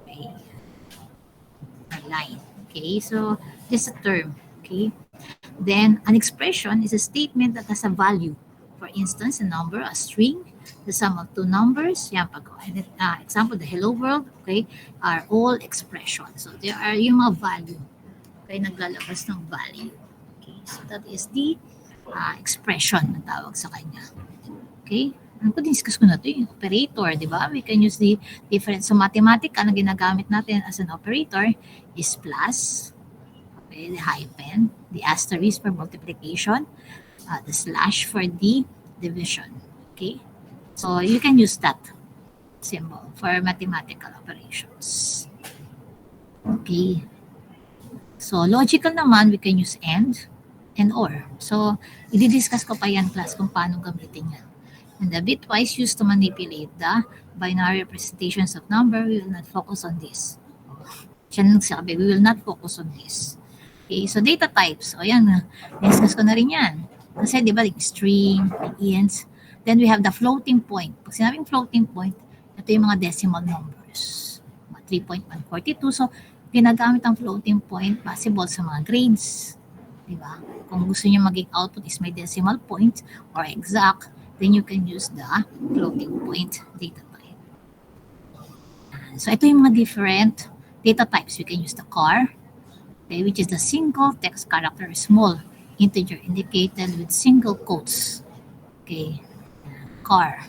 Okay. Or line. Okay. So, this is a term. Okay. Then, an expression is a statement that has a value. For instance, a number, a string, the sum of two numbers. Yan, pag, example, the hello world, okay, are all expressions. So, there are yung mga value. Okay, naglalabas ng value. Okay, so that is the expression na tawag sa kanya. Okay? Ano ko, discuss ko na ito, yung operator, di ba? We can use the different. So, mathematica na ginagamit natin as an operator is plus, okay, the hyphen, the asterisk for multiplication, the slash for the division. Okay? So, you can use that symbol for mathematical operations. Okay? So, logical naman, we can use and or. So, i-discuss ko pa yan class kung paano gamitin yan. And the bitwise used to manipulate the binary representations of number, we will not focus on this. Siya nagsabi, we will not focus on this. Okay, so data types. O yan, discuss ko na rin yan. Kasi di ba, like string, ints. Then we have the floating point. Pag sinabing floating point, ito yung mga decimal numbers. 3.142. So, ginagamit ang floating point possible sa mga grades. Diba? Kung gusto niyo maging output is may decimal point or exact, then you can use the floating point data type. So, ito yung mga different data types. You can use the char, okay, which is the single text character, small integer indicated with single quotes. Okay, char.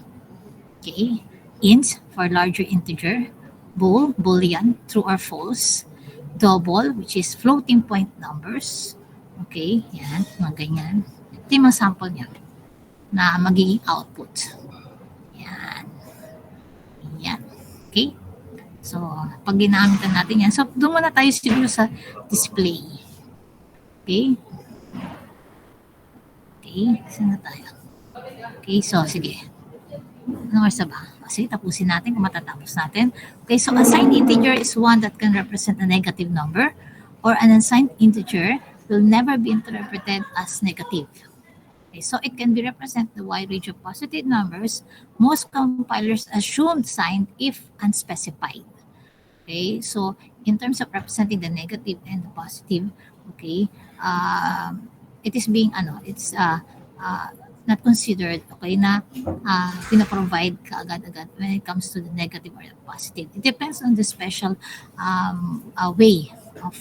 Okay, int for larger integer, boolean, true or false, double, which is floating point numbers. Okay, yan, mga ganyan. Ito yung mga sample niya na magiging output. Yan. Yan. Okay? So, pag ginamitan natin yan, so doon muna tayo siguro sa display. Okay? Okay, saan na tayo? Okay, so sige. Ano oras na ba? Sige, tapusin natin kung matatapos natin. Okay, so assigned integer is one that can represent a negative number, or an unsigned integer will never be interpreted as negative. Okay, so it can be represented a wide range of positive numbers. Most compilers assume signed if unspecified. Okay, so in terms of representing the negative and the positive, okay, it is being not considered, okay, na pinaprovide ka agad-agad when it comes to the negative or the positive. It depends on the special way of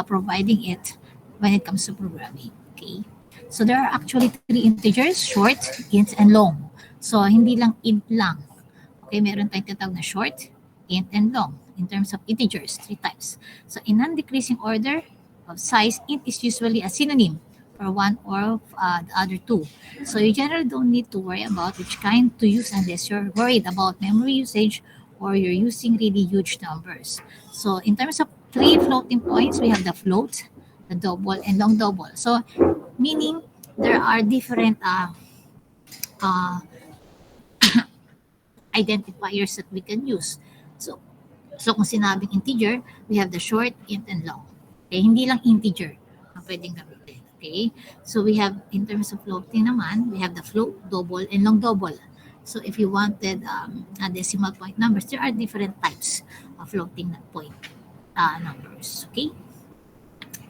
providing it when it comes to programming. Okay, so there are actually three integers: short, int, and long. So hindi lang int lang. Okay, meron tayong tinatawag na short, int, and long in terms of integers, three types. So in non-decreasing order of size, int is usually a synonym for one or the other two. So you generally don't need to worry about which kind to use unless you're worried about memory usage or you're using really huge numbers. So in terms of three floating points, we have the float, the double, and long double. So meaning there are different identifiers that we can use. So kung sinabing integer, we have the short, int, and long. Okay, hindi lang integer ang pwedeng gamitin. Okay, so we have, in terms of floating naman, we have the float, double, and long double. So if you wanted a decimal point numbers, there are different types of floating point numbers. Okay,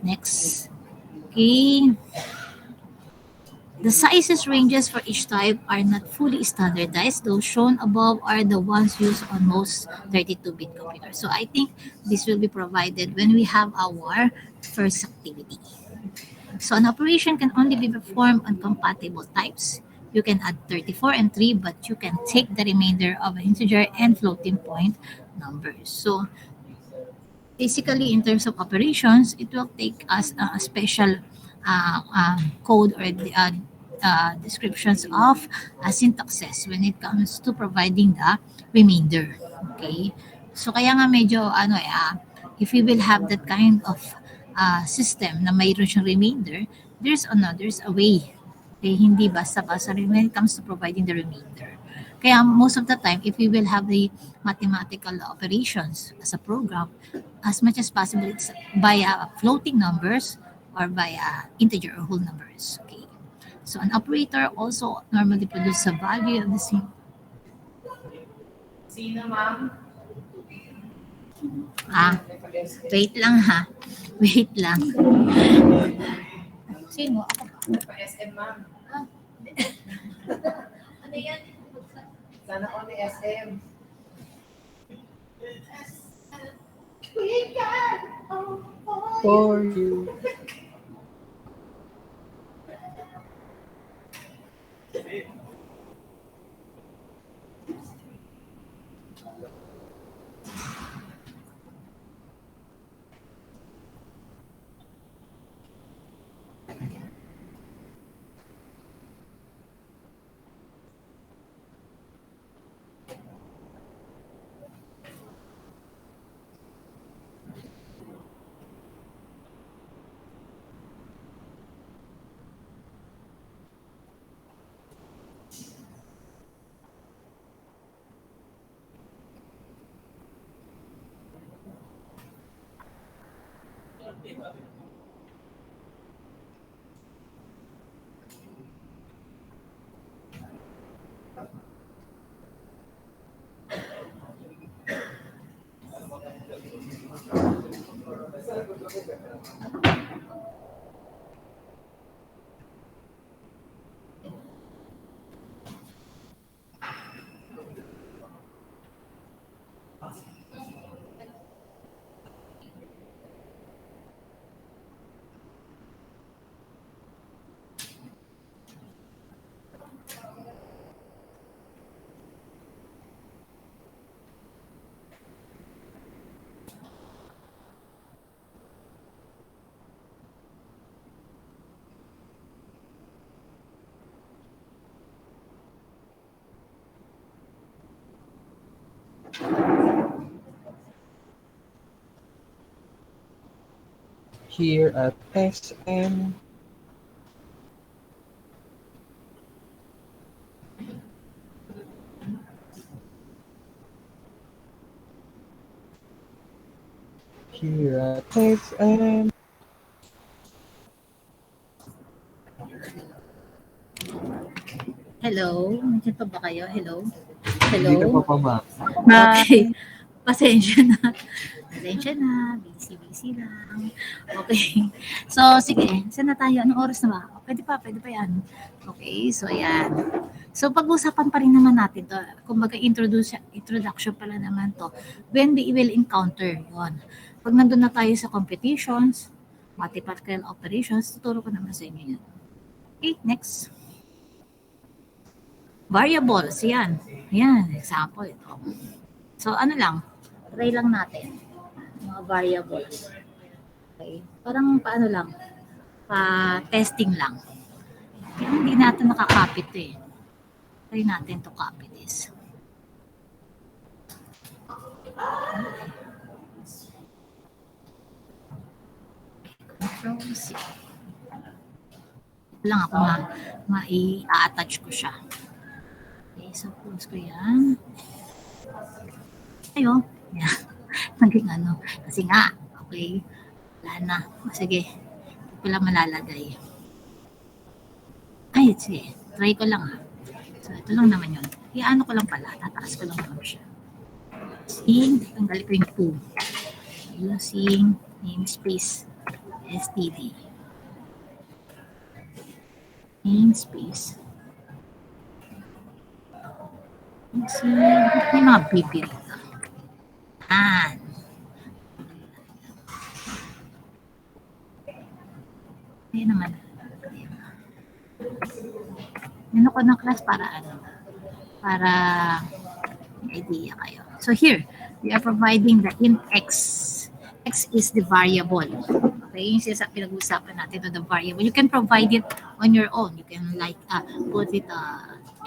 next. Okay, the sizes ranges for each type are not fully standardized. Those shown above are the ones used on most 32-bit computers. So I think this will be provided when we have our first activity. So an operation can only be performed on compatible types. You can add 34 and 3, but you can take the remainder of an integer and floating point numbers. So basically, in terms of operations, it will take us a special code or descriptions of syntaxes when it comes to providing the remainder. Okay? So kaya nga medyo if we will have that kind of system na mayroon siyang remainder, there's a way Okay, hindi basta-basta rin when it comes to providing the remainder. Kaya most of the time, if we will have the mathematical operations as a program, as much as possible, it's via floating numbers or via integer or whole numbers. Okay. So an operator also normally produces a value of the same. Ah, wait lang ha. Wait lang. Sino? Ako ba? SM, ma'am. Ah. Ano yan? Sana all the SM. For you. Here at SM. Here at SM. Hello? Nandiyan pa ba kayo? Hello? Hello? Dito pa pa, ma'am. Okay. Pasensya na. Pasensya na. Busy lang. Okay. So, sige. Saan na tayo? Anong oras na ba? Pwede pa yan. Okay. So, ayan. So, pag-usapan pa rin naman natin to. Kumbaga, introduction pala naman to. When we will encounter yon. Pag nandun na tayo sa competitions, mathematical operations, tuturo ko naman sa inyo yan. Okay, next. Variables, yan. Yan, example ito. So, ano lang, try lang natin. Mga variables. Okay. Parang paano lang, pa-testing lang. Kaya hindi natin nakakopy ito eh. Try natin to copy this. Control C. Lang ako ma-attach ko siya. Okay, so close ko yan. Ayo. Yan. Naging ano. Kasi nga, okay. Wala na. Sige. Hindi ko lang malalagay. Ay, sige. Try ko lang ha. So, ito lang naman yun. Iano ko lang pala. Tataas ko lang naman siya. Using, tanggalin ko yung 2. Using namespace std. Namespace. Using, may mga BP rito. Yan. Ayan naman. Yan ako ng class para ano? Para may idea kayo. So here, we are providing the int x. X is the variable. Okay, yung pinag-uusapan natin the variable. You can provide it on your own. You can like put it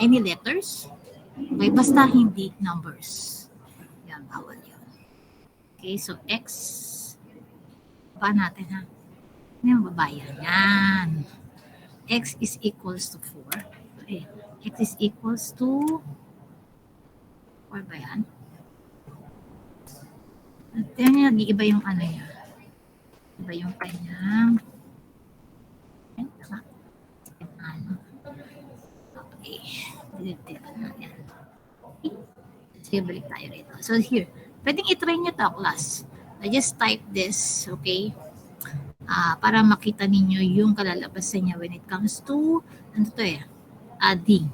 any letters. Okay, basta hindi numbers. Yan, bawal yun. Okay, so x. Pa natin ha. Yan, babayan. Yan. x is equals to 4. Okay. X is equals to 4 ba yan? At yan, nag-iiba yung ano niya. Iba yung kanyang ano. Okay. Delete na yan. Okay. Sige, balik tayo rito. So here, pwedeng i-try nyo to, class. I just type this, okay? Para makita ninyo yung kalalabasan niya when it comes to, ano to eh, D.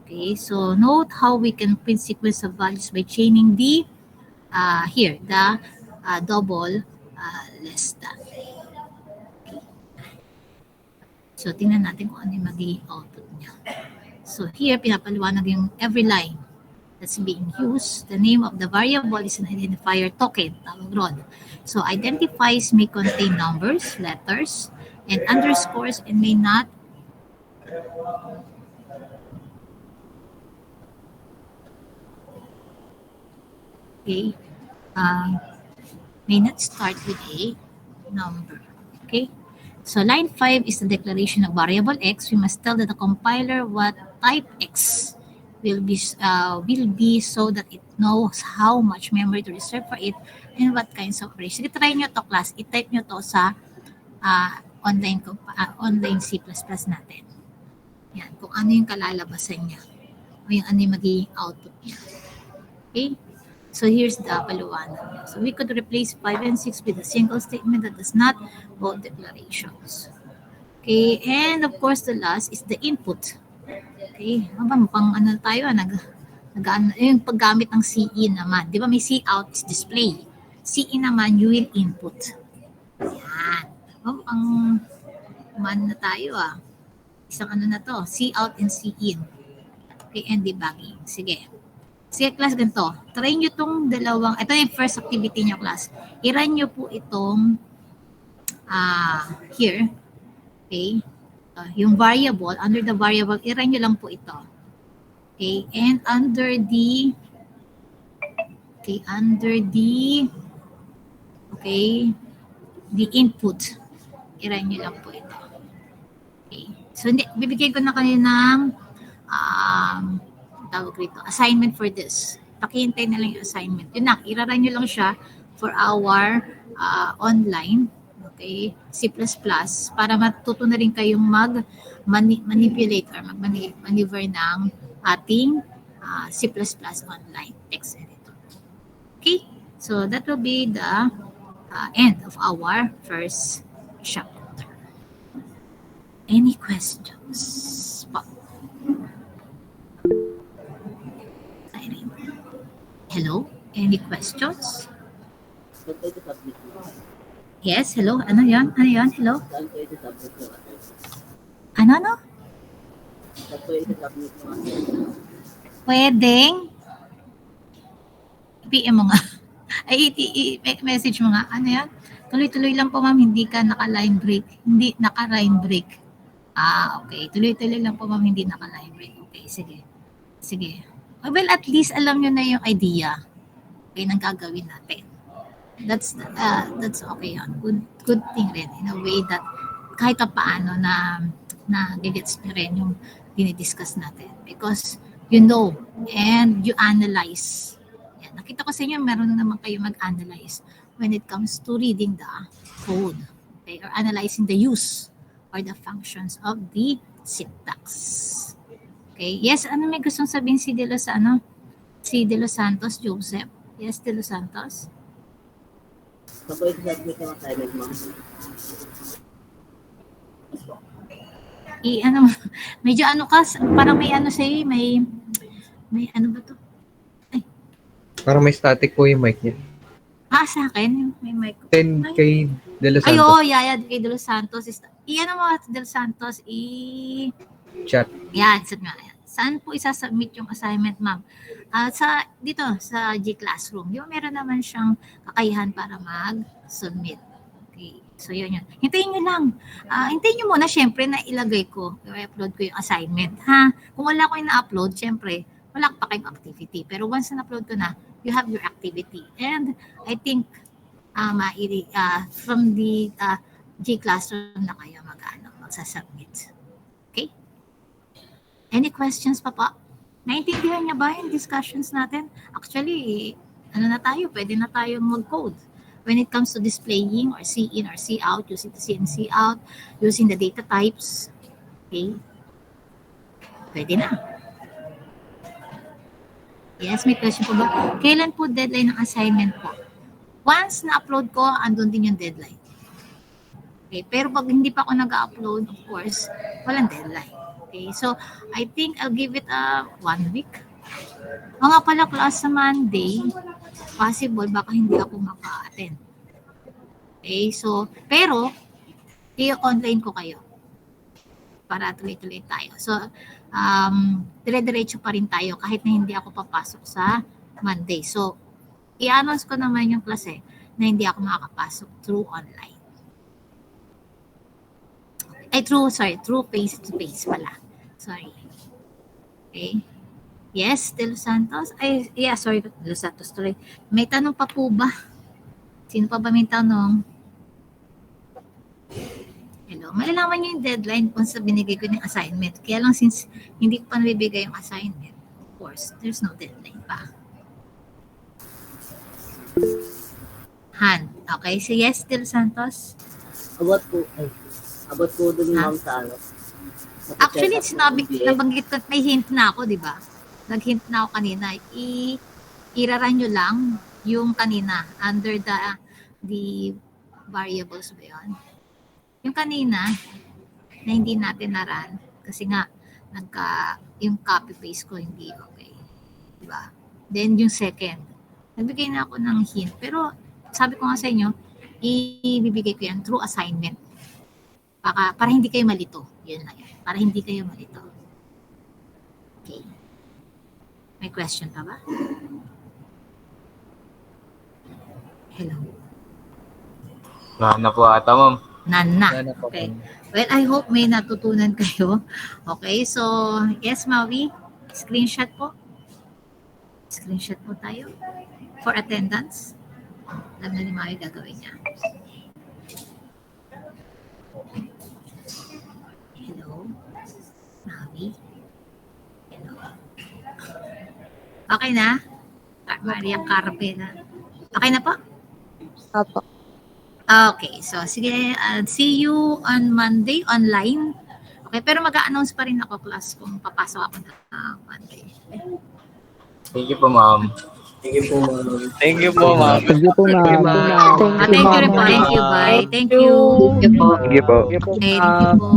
Okay, so note how we can print sequence of values by chaining the, here, the double less than. Okay. So, tingnan natin kung ano yung magiging output niya. So, here, pinapaliwanag yung every line that's being used. The name of the variable is an identifier token, tawag ron. So, identifiers may contain numbers, letters, and underscores and may not okay, may not start with a number. Okay, so line 5 is the declaration of variable x. We must tell the compiler what type x will be so that it knows how much memory to reserve for it and what kinds of operations. Sige, try nyo to, class. I-type nyo to sa online C++ natin. Yan, kung ano yung kalalabasan niya o yung ano yung magiging output niya. Okay? So here's the paliwanag. So we could replace 5 and 6 with a single statement that does not hold declarations. Okay, and of course the last is the input. Okay, mukhang ano tayo, yung paggamit ng CE naman. Di ba may C out is display. CE naman, you will input. Yan. Mukhang man na tayo Isang ano na to, C out and C in. Okay, and debugging. Sige. Sige, class, ganito. Try nyo itong dalawang, ito yung first activity nyo, class. I-run nyo po itong here. Okay. Yung variable, under the variable, i-run nyo lang po ito. Okay. And under the input, i-run nyo lang po ito. Okay. So, bibigyan ko na kayo ng tawag rito, assignment for this. Pakihintay na lang yung assignment. Yun na, iraran nyo lang siya for our online, okay, C++, para matuto na rin kayong manipulate or mag-maneuver ng ating C++ online text editor. Okay, so that will be the end of our first chapter. Any questions? Hello? Any questions? Yes, hello? Ano yan? Hello? Ano? Pwedeng? PM mo nga. Ay, message mo nga. Ano yan? Tuloy-tuloy lang po, ma'am. Hindi ka naka-line break. Hindi naka-line break. Okay. Tuloy-tuloy lang po, ma'am. Hindi naka-line break. Okay, sige. Well, at least alam nyo na yung idea. Okay, nang gagawin natin. That's okay yun. Good thing rin in a way that kahit paano na gigets nyo rin yung dinidiscuss natin. Because you know and you analyze. Yan. Nakita ko sa inyo, meron na naman kayo mag-analyze when it comes to reading the code. Okay, or analyzing the use or the functions of the syntax. Okay. Yes, ano may gustong sabihin si De Los Santos, Joseph? Yes, De Los Santos? Kapag i-submit yung assignment mo. Medyo parang may sa'yo, may ano ba to? Ay. Parang may static po yung mic niya. Sa akin, may mic. 10 kay De Los Santos. Kay De Los Santos. Mo, De Los Santos, Chat. Yan, saan po isasubmit yung assignment, ma'am? Dito, sa G Classroom. Di ba meron naman siyang kakayahan para mag-submit. Okay, so yun. Hintayin nyo lang. Hintayin nyo muna, syempre, na ilagay ko, i-upload ko yung assignment. Kung wala ko yung na-upload, syempre, wala pa kayong activity. Pero once na-upload ko na, you have your activity. And I think, from the G Classroom na kayo magsasubmit. Any questions pa po? Naintindihan niya ba yung discussions natin? Actually, ano na tayo? Pwede na tayo mag-code. When it comes to displaying or see in or see out, using the see in, see out, using the data types. Okay? Pwede na. Yes, may question po ba? Kailan po deadline ng assignment po? Once na-upload ko, andun din yung deadline. Okay, pero pag hindi pa ako nag-upload, of course, walang deadline. Okay, so I think I'll give it a 1 week. Mga pala class sa Monday, possible baka hindi ako maka-attend. Okay, so, pero, i-online ko kayo para tuloy-tuloy tayo. So, dire-diretso pa rin tayo kahit na hindi ako papasok sa Monday. So, i-announce ko naman yung klase na hindi ako makakapasok through online. Through face-to-face pala. Sorry. Okay. Yes, Del Santos. Sorry, Del Santos tuloy. May tanong pa po ba? Sino pa ba may tanong? Hello. Malalaman niyo yung deadline kung sa binigay ko ng assignment. Kaya lang since hindi ko pa nabibigay yung assignment, of course, there's no deadline pa. Han. Okay. So yes, Del Santos. Abot po dun ma'am sa ano. Actually, nabanggit ko, may hint na ako, di ba? Nag-hint na ako kanina. Iraran nyo lang yung kanina under the variables ba yun? Yung kanina, na hindi natin naran, kasi nga, yung copy-paste ko hindi okay. Di ba? Then, yung second, nagbigay na ako ng hint. Pero, sabi ko nga sa inyo, ibibigay ko yan through assignment. Para hindi kayo malito. Yun lang yan. Para hindi kayo malito. Okay. May question pa ba? Hello? Na po ata, ma'am. Nana. Okay. Well, I hope may natutunan kayo. Okay, so, yes, Maui. Screenshot po. Screenshot po tayo. For attendance. Alam na ni Maui gagawin niya. Hello? Maui? Hello? Okay na? Maria Carpe na. Okay na po? Apo. Okay, so sige, I'll see you on Monday online. Okay, pero mag-a-announce pa rin ako class kung papasok ako na Monday. Okay? Thank you po, ma'am. Thank you po, ma'am. Thank you po, ma'am. Thank you po, ma'am. Thank you rin po. Thank you. Bye. Thank you. Thank you po. Okay, thank you po.